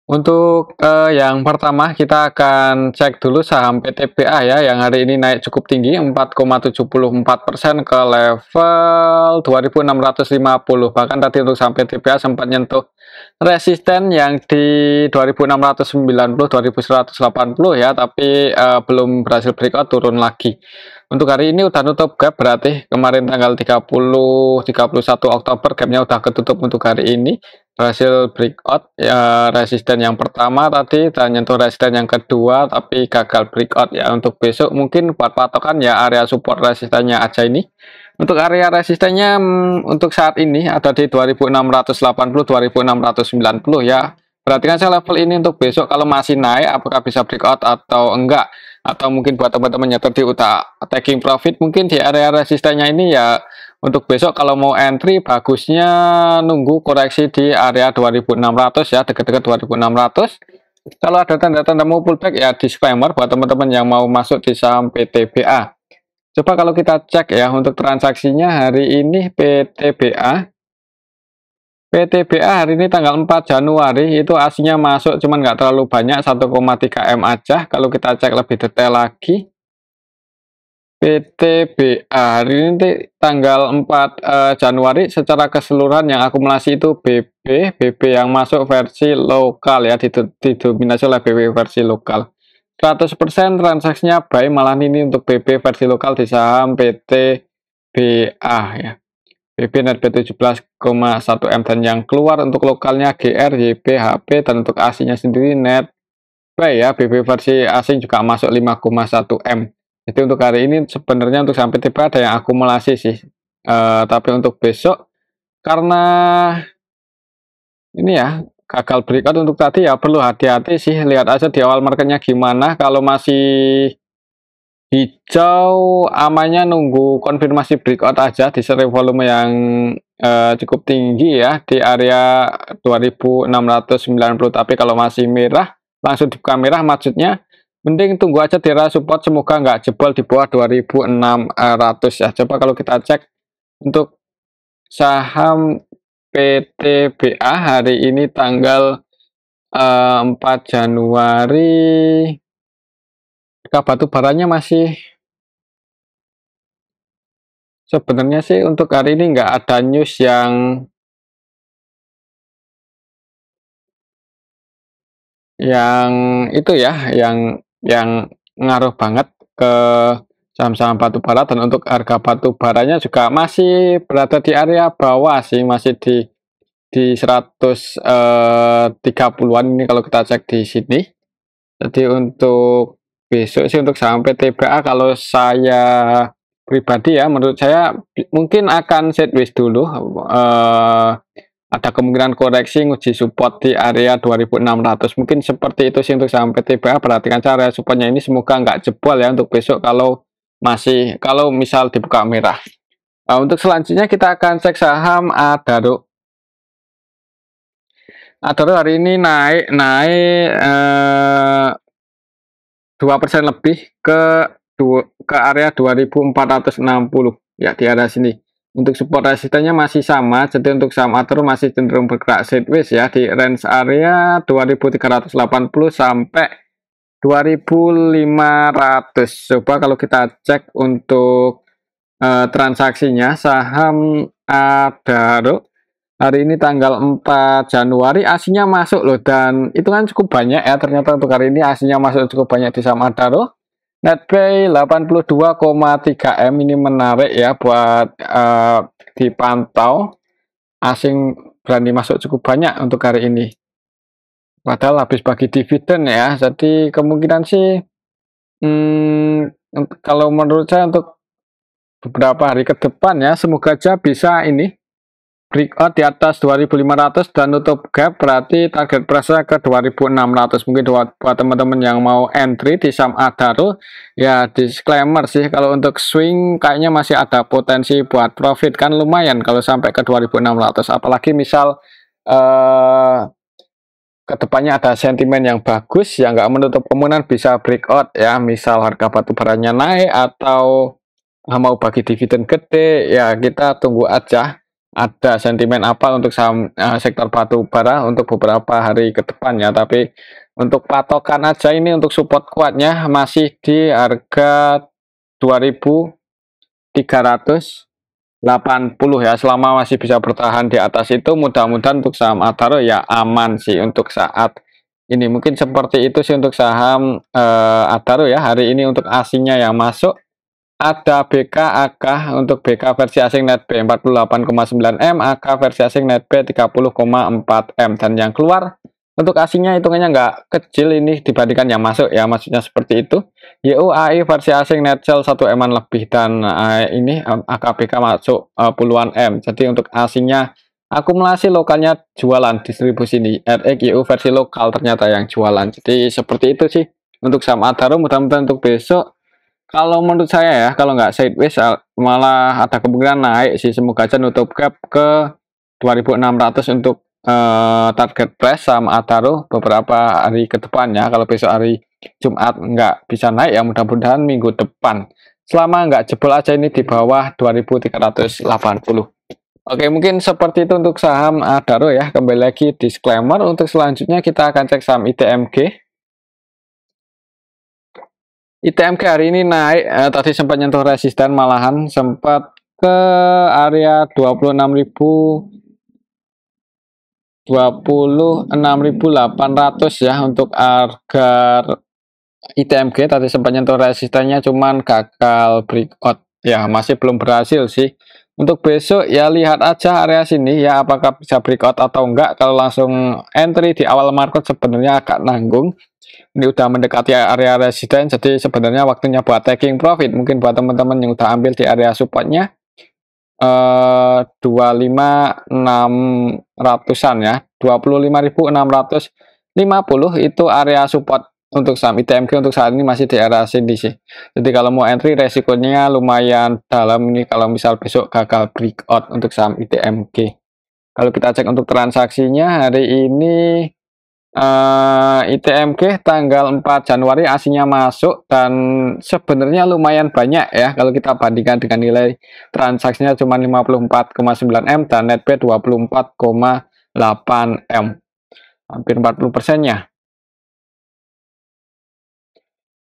Untuk yang pertama kita akan cek dulu saham PTBA ya, yang hari ini naik cukup tinggi 4,74% ke level 2650. Bahkan tadi untuk saham PTBA sempat nyentuh resisten yang di 2690, 2180 ya, tapi belum berhasil breakout, turun lagi. Untuk hari ini udah nutup gap, berarti kemarin tanggal 31 Oktober gapnya udah ketutup. Untuk hari ini berhasil breakout ya, resisten yang pertama tadi dan nyentuh resisten yang kedua tapi gagal breakout ya. Untuk besok mungkin buat patokan ya area support resistennya aja ini. Untuk area resistennya untuk saat ini ada di 2680, 2690 ya. Perhatikan saya level ini untuk besok kalau masih naik apakah bisa breakout atau enggak, atau mungkin buat teman-teman yang tadi udah taking profit mungkin di area resistennya ini ya. Untuk besok kalau mau entry bagusnya nunggu koreksi di area 2600 ya, dekat-dekat 2600. Kalau ada tanda-tanda mau pullback ya disclaimer buat teman-teman yang mau masuk di saham PTBA. Coba kalau kita cek ya untuk transaksinya hari ini PTBA hari ini tanggal 4 Januari itu aslinya masuk cuman nggak terlalu banyak 1,3 M aja. Kalau kita cek lebih detail lagi PTBA hari ini tanggal 4 Januari secara keseluruhan yang akumulasi itu BB yang masuk versi lokal ya, didominasi oleh BB versi lokal. 100% transaksinya buy, malah ini untuk BB versi lokal di saham PTBA ya. BB net B 17,1 M dan yang keluar untuk lokalnya GR, YP, HP, dan untuk aslinya sendiri net buy ya, BB versi asing juga masuk 5,1 M. Jadi untuk hari ini sebenarnya untuk sampai tiba ada yang akumulasi sih. Tapi untuk besok karena ini ya gagal breakout untuk tadi ya perlu hati-hati sih. Lihat aja di awal marketnya gimana. Kalau masih hijau amannya nunggu konfirmasi breakout aja di seri volume yang cukup tinggi ya di area 2690. Tapi kalau masih merah langsung dibuka merah maksudnya mending tunggu aja di area support, semoga nggak jebol di bawah 2600 ya. Coba kalau kita cek untuk saham PTBA hari ini tanggal 4 Januari, harga batu baranya masih sebenarnya sih untuk hari ini nggak ada news yang itu ya, yang ngaruh banget ke saham-saham batu bara. Dan untuk harga batu baranya juga masih berada di area bawah sih, masih di 130-an ini kalau kita cek di sini. Jadi untuk besok sih untuk saham PTBA kalau saya pribadi ya, menurut saya mungkin akan sideways dulu. Ada kemungkinan koreksi nguji support di area 2600, mungkin seperti itu sih untuk saham PTBA. Perhatikan cara supportnya ini, semoga nggak jebol ya untuk besok kalau misal dibuka merah. Nah, untuk selanjutnya kita akan cek saham Adaro. Adaro hari ini naik 2% lebih ke area 2460 ya, di area sini. Untuk support resistennya masih sama, jadi untuk saham Adaro masih cenderung bergerak sideways ya di range area 2380 sampai 2500. Coba kalau kita cek untuk transaksinya saham Adaro hari ini tanggal 4 Januari aslinya masuk loh, dan itu kan cukup banyak ya. Ternyata untuk hari ini aslinya masuk cukup banyak di saham Adaro. Net buy 82,3 M, ini menarik ya buat dipantau. Asing berani masuk cukup banyak untuk hari ini. Padahal habis bagi dividen ya. Jadi kemungkinan sih kalau menurut saya untuk beberapa hari ke depan ya, semoga aja bisa ini breakout di atas 2500 dan nutup gap, berarti target price ke 2600. Mungkin buat teman-teman yang mau entry di saham Adaro ya, disclaimer sih kalau untuk swing kayaknya masih ada potensi buat profit, kan lumayan kalau sampai ke 2600. Apalagi misal kedepannya ada sentimen yang bagus yang nggak menutup kemungkinan bisa breakout ya, misal harga batu baranya naik atau mau bagi dividen gede ya, kita tunggu aja. ada sentimen apa untuk saham sektor batu bara untuk beberapa hari ke depannya. Tapi untuk patokan aja ini untuk support kuatnya masih di harga 2380 ya. Selama masih bisa bertahan di atas itu, mudah-mudahan untuk saham Adaro ya aman sih untuk saat ini. Mungkin seperti itu sih untuk saham Adaro ya hari ini. Untuk asingnya yang masuk ada BK AK, untuk BK versi asing net B 48,9 M, AK versi asing net B 30,4 M, dan yang keluar untuk asingnya hitungannya nggak kecil ini dibandingkan yang masuk ya, maksudnya seperti itu. YUAI versi asing net sell 1 M lebih, dan ini AKBK masuk puluhan M. Jadi untuk asingnya akumulasi, lokalnya jualan, distribusi ini RXYU versi lokal ternyata yang jualan. Jadi seperti itu sih untuk saham Adaro. Mudah-mudahan untuk besok, kalau menurut saya ya, kalau nggak sideways malah ada kemungkinan naik sih. Semoga aja nutup gap ke 2600 untuk target price saham Adaro beberapa hari ke depan ya. Kalau besok hari Jumat nggak bisa naik ya, mudah-mudahan minggu depan. Selama nggak jebol aja ini di bawah 2380. Oke, mungkin seperti itu untuk saham Adaro ya. Kembali lagi disclaimer, untuk selanjutnya kita akan cek saham ITMG. ITMG hari ini naik, tadi sempat nyentuh resisten, malahan sempat ke area 26.800 ya untuk harga ITMG. Tadi sempat nyentuh resistennya, cuman gagal breakout ya, masih belum berhasil sih. Untuk besok ya lihat aja area sini ya, apakah bisa breakout atau enggak. Kalau langsung entry di awal market sebenarnya agak nanggung. Ini udah mendekati area resisten, jadi sebenarnya waktunya buat taking profit. Mungkin buat teman-teman yang udah ambil di area supportnya 25.600-an ya, 25.650 itu area support untuk saham ITMG untuk saat ini, masih di area sini sih. Jadi kalau mau entry resikonya lumayan dalam ini kalau misal besok gagal breakout untuk saham ITMG. Kalau kita cek untuk transaksinya hari ini, ITMG tanggal 4 Januari aslinya masuk, dan sebenarnya lumayan banyak ya kalau kita bandingkan dengan nilai transaksinya cuma 54,9 M dan net B 24,8 M, hampir 40%-nya.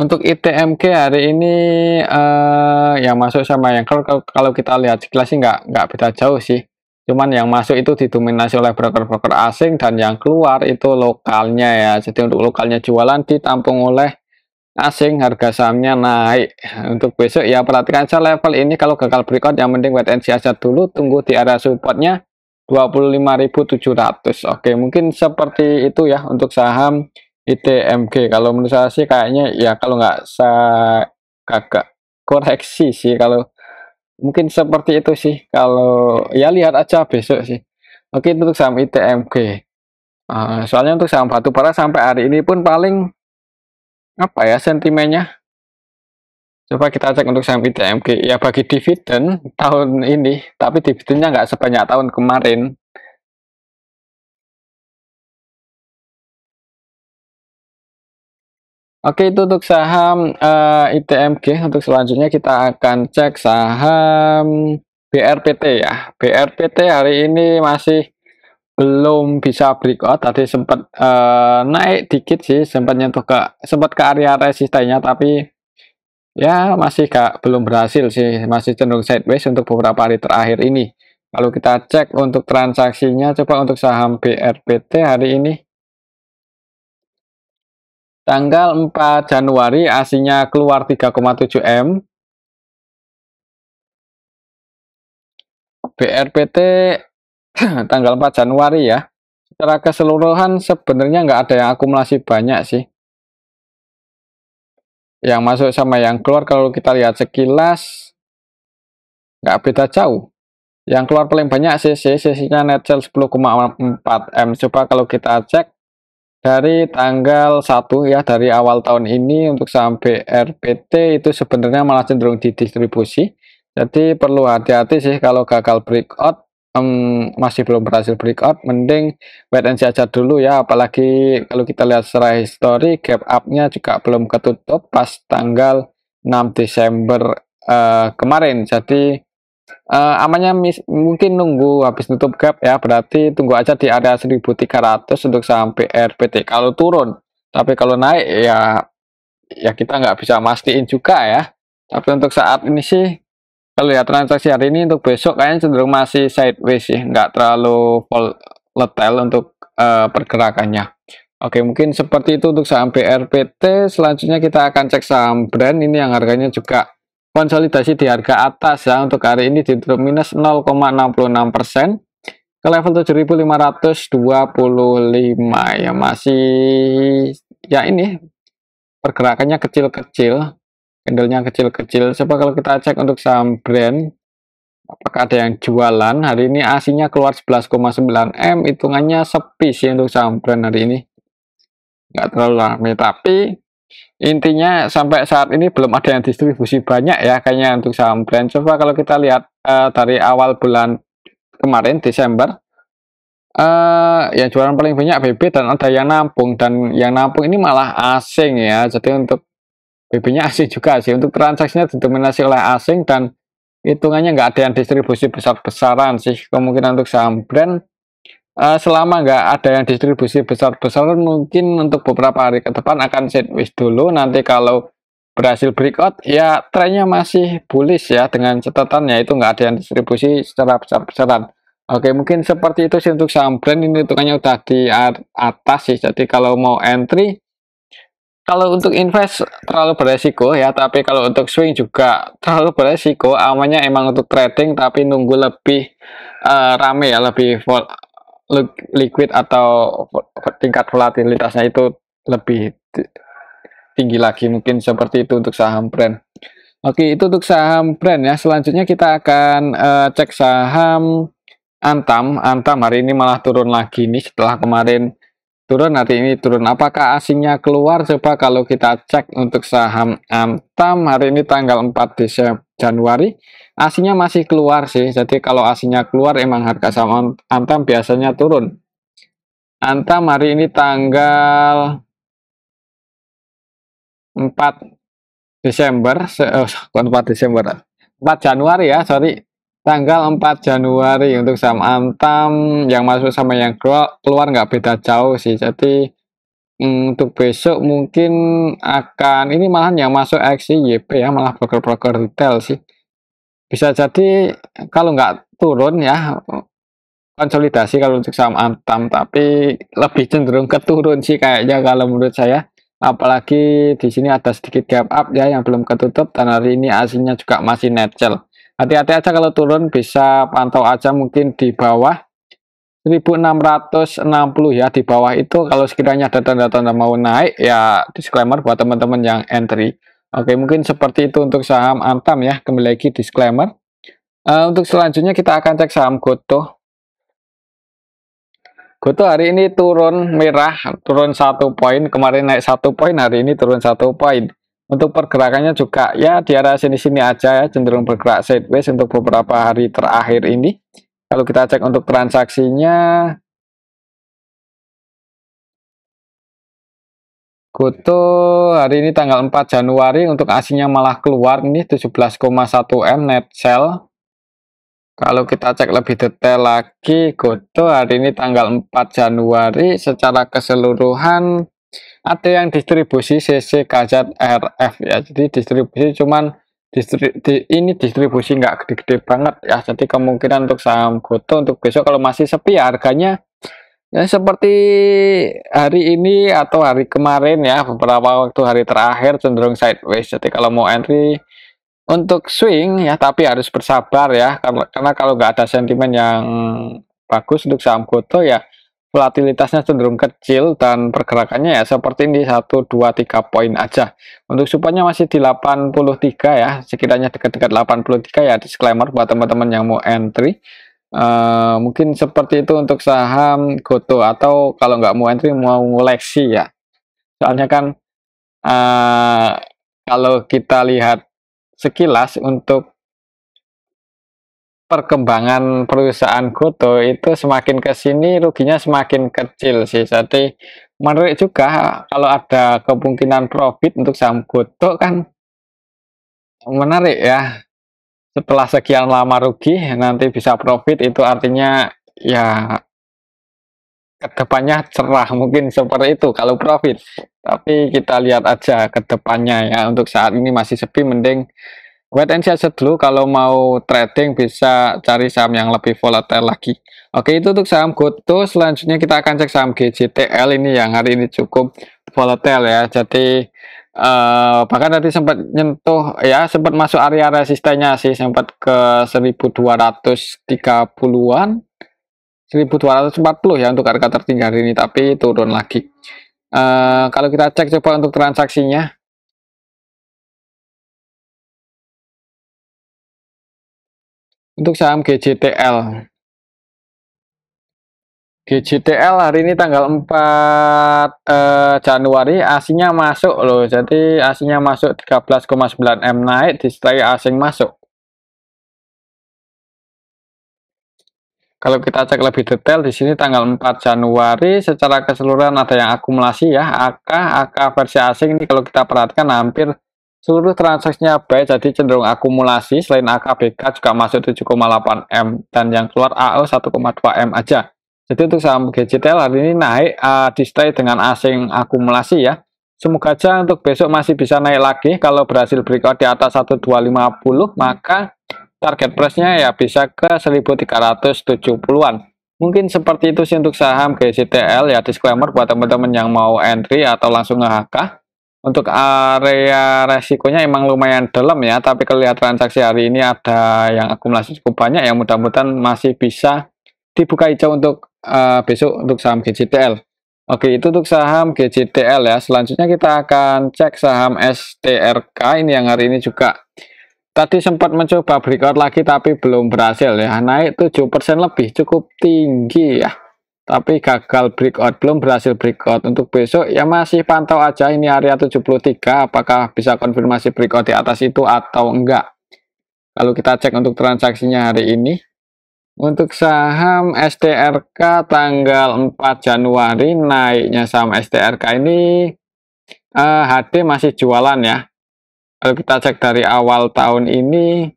Untuk ITMG hari ini yang masuk sama yang kalau kita lihat sekilas sih nggak beda jauh sih. Cuman yang masuk itu didominasi oleh broker-broker asing, dan yang keluar itu lokalnya ya. Jadi untuk lokalnya jualan ditampung oleh asing, harga sahamnya naik. Untuk besok ya perhatikan saja level ini, kalau gagal breakout yang penting wait and see aja dulu, tunggu di area supportnya 25.700. Oke, mungkin seperti itu ya untuk saham ITMG. Kalau menurut saya sih kayaknya ya, kalau nggak saya agak koreksi sih, kalau mungkin seperti itu sih. Kalau ya lihat aja besok sih. Oke, untuk saham ITMG. Soalnya untuk saham batu bara sampai hari ini pun paling apa ya sentimennya. Coba kita cek untuk saham ITMG. Ya bagi dividen tahun ini, tapi dividennya nggak sebanyak tahun kemarin. Oke, itu untuk saham ITMG. Untuk selanjutnya kita akan cek saham BRPT ya. BRPT hari ini masih belum bisa breakout. Tadi sempat naik dikit sih, sempat ke area resistennya, tapi ya masih belum berhasil sih, masih cenderung sideways untuk beberapa hari terakhir ini. Kalau kita cek untuk transaksinya, coba untuk saham BRPT hari ini tanggal 4 Januari aslinya keluar 3,7 M. BRPT tanggal 4 Januari ya. Secara keseluruhan sebenarnya nggak ada yang akumulasi banyak sih. Yang masuk sama yang keluar kalau kita lihat sekilas nggak beda jauh. Yang keluar paling banyak sesinya net sell 10,4 M. Coba kalau kita cek dari tanggal 1 ya, dari awal tahun ini untuk saham BRPT itu sebenarnya malah cenderung didistribusi. Jadi perlu hati-hati sih kalau gagal breakout, masih belum berhasil breakout, mending wait and see aja dulu ya. Apalagi kalau kita lihat secara histori, gap up-nya juga belum ketutup pas tanggal 6 Desember kemarin. Jadi Amannya mungkin nunggu habis tutup gap ya, berarti tunggu aja di area 1.300 untuk saham BRPT kalau turun. Tapi kalau naik ya kita nggak bisa mastiin juga ya. Tapi untuk saat ini sih, kalau lihat transaksi hari ini untuk besok kayaknya cenderung masih sideways sih, nggak terlalu volatile untuk pergerakannya. Oke, mungkin seperti itu untuk saham BRPT. Selanjutnya kita akan cek saham brand ini yang harganya juga konsolidasi di harga atas ya. Untuk hari ini di drop minus 0,66% ke level 7.525 ya, masih ya ini pergerakannya kecil-kecil, candlenya kecil-kecil. Coba kalau kita cek untuk saham brand, apakah ada yang jualan? Hari ini aslinya keluar 11,9 M, hitungannya sepi sih untuk saham brand hari ini, nggak terlalu ramai. Tapi intinya sampai saat ini belum ada yang distribusi banyak ya kayaknya untuk saham brand. Coba kalau kita lihat dari awal bulan kemarin Desember, yang jualan paling banyak BB dan ada yang nampung, dan yang nampung ini malah asing ya. Jadi untuk BB-nya asing juga sih. Untuk transaksinya didominasi oleh asing dan hitungannya nggak ada yang distribusi besar-besaran sih. Kemungkinan untuk saham brand selama nggak ada yang distribusi besar-besaran, mungkin untuk beberapa hari ke depan akan sideways dulu. Nanti kalau berhasil breakout ya trennya masih bullish ya, dengan catatannya itu nggak ada yang distribusi secara besar-besaran. Oke, mungkin seperti itu sih untuk saham brand. Ini hitungannya udah di atas sih, jadi kalau mau entry, kalau untuk invest terlalu beresiko ya, tapi kalau untuk swing juga terlalu beresiko. Amannya emang untuk trading, tapi nunggu lebih rame ya, lebih liquid atau tingkat volatilitasnya itu lebih tinggi lagi. Mungkin seperti itu untuk saham brand. Oke, itu untuk saham brand ya. Selanjutnya kita akan cek saham Antam. Antam hari ini malah turun lagi nih setelah kemarin turun, hari ini turun. Apakah asingnya keluar? Coba kalau kita cek untuk saham Antam hari ini tanggal 4 Desember Januari, asingnya masih keluar sih. Jadi kalau asingnya keluar emang harga saham Antam biasanya turun. Antam hari ini tanggal 4 Desember, 4 Desember, 4 Januari ya, sorry. Tanggal 4 Januari untuk saham Antam yang masuk sama yang keluar nggak beda jauh sih. Jadi untuk besok mungkin akan ini malahan yang masuk XYP ya, malah broker-broker retail sih. Bisa jadi kalau nggak turun ya, konsolidasi kalau untuk saham Antam, tapi lebih cenderung ke turun sih kayaknya kalau menurut saya. Apalagi di sini ada sedikit gap up ya yang belum ketutup, dan hari ini aslinya juga masih net sell. Hati-hati aja kalau turun, bisa pantau aja mungkin di bawah 1660 ya. Di bawah itu kalau sekiranya ada tanda-tanda mau naik ya, disclaimer buat teman-teman yang entry. Oke, mungkin seperti itu untuk saham Antam ya. Kembali lagi disclaimer. Untuk selanjutnya kita akan cek saham Gotoh. Gotoh hari ini turun merah, turun 1 poin. Kemarin naik 1 poin, hari ini turun 1 poin. Untuk pergerakannya juga ya di area sini-sini aja ya, cenderung bergerak sideways untuk beberapa hari terakhir ini. Kalau kita cek untuk transaksinya, Gotoh hari ini tanggal 4 Januari untuk aslinya malah keluar ini 17,1 M net sell. Kalau kita cek lebih detail lagi, Gotoh hari ini tanggal 4 Januari secara keseluruhan ada yang distribusi CC KZ RF ya. Jadi distribusi cuman ini distribusi nggak gede-gede banget ya. Jadi kemungkinan untuk saham Gotoh untuk besok kalau masih sepi ya, harganya ya seperti hari ini atau hari kemarin ya, beberapa waktu hari terakhir cenderung sideways. Jadi kalau mau entry untuk swing ya, tapi harus bersabar ya, karena kalau nggak ada sentimen yang bagus untuk saham Gotoh ya, volatilitasnya cenderung kecil dan pergerakannya ya seperti ini, 1, 2, 3 poin aja. Untuk supaya masih di 83 ya, sekiranya dekat-dekat 83 ya, disclaimer buat teman-teman yang mau entry. Mungkin seperti itu untuk saham Gotoh, atau kalau nggak mau entry mau ngoleksi ya, soalnya kan kalau kita lihat sekilas untuk perkembangan perusahaan Gotoh itu semakin ke sini ruginya semakin kecil sih. Jadi menarik juga kalau ada kemungkinan profit untuk saham Gotoh, kan menarik ya. setelah sekian lama rugi nanti bisa profit, itu artinya ya kedepannya cerah, mungkin seperti itu kalau profit. Tapi kita lihat aja ke depannya ya, untuk saat ini masih sepi, mending wait and see aja dulu. Kalau mau trading bisa cari saham yang lebih volatile lagi. Oke, itu untuk saham GoTo. Selanjutnya kita akan cek saham GJTL ini yang hari ini cukup volatile ya. Jadi bahkan tadi sempat nyentuh ya, sempat masuk area resistennya sih, sempat ke 1230-an, 1240 ya untuk harga tertinggi hari ini, tapi turun lagi. Kalau kita cek coba untuk transaksinya, untuk saham GJTL hari ini tanggal 4 Januari, aslinya masuk loh. Jadi aslinya masuk 13,9 M, naik disertai asing masuk. Kalau kita cek lebih detail di sini tanggal 4 Januari secara keseluruhan ada yang akumulasi ya, AK versi asing ini kalau kita perhatikan hampir seluruh transaksinya baik, jadi cenderung akumulasi. Selain AKBK juga masuk 7,8 M dan yang keluar AO 1,2 M aja. Jadi untuk saham GJTL hari ini naik disertai dengan asing akumulasi ya. Semoga aja untuk besok masih bisa naik lagi. Kalau berhasil breakout di atas 1250, maka target price-nya ya bisa ke 1370-an. Mungkin seperti itu sih untuk saham GJTL ya. Disclaimer buat teman-teman yang mau entry atau langsung nge-HK. Untuk area resikonya emang lumayan dalam ya, tapi kalau lihat transaksi hari ini ada yang akumulasi cukup banyak, yang mudah-mudahan masih bisa dibuka hijau untuk besok untuk saham GJTL. Oke, itu untuk saham GJTL ya. Selanjutnya kita akan cek saham STRK ini yang hari ini juga tadi sempat mencoba breakout lagi tapi belum berhasil ya. Naik 7% lebih, cukup tinggi ya. Tapi gagal breakout, belum berhasil breakout. Untuk besok ya masih pantau aja ini area 73, apakah bisa konfirmasi breakout di atas itu atau enggak. Kalau kita cek untuk transaksinya hari ini, untuk saham STRK tanggal 4 Januari, naiknya saham STRK ini HD masih jualan ya. Kalau kita cek dari awal tahun ini,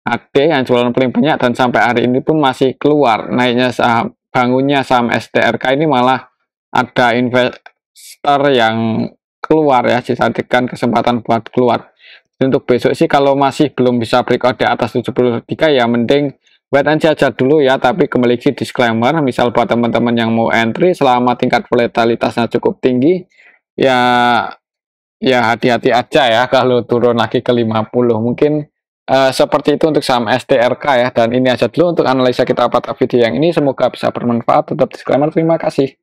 HD yang jualan paling banyak dan sampai hari ini pun masih keluar. Naiknya saham, bangunnya saham STRK ini malah ada investor yang keluar ya, dijadikan kesempatan buat keluar. Untuk besok sih kalau masih belum bisa breakout di atas 73 ya mending wait and see aja dulu ya. Tapi kembali lagi disclaimer, misal buat teman-teman yang mau entry selama tingkat volatilitasnya cukup tinggi ya, ya hati-hati aja ya kalau turun lagi ke 50. Mungkin seperti itu untuk saham STRK ya. Dan ini aja dulu untuk analisa kita pada video yang ini, semoga bisa bermanfaat. Tetap disclaimer, terima kasih.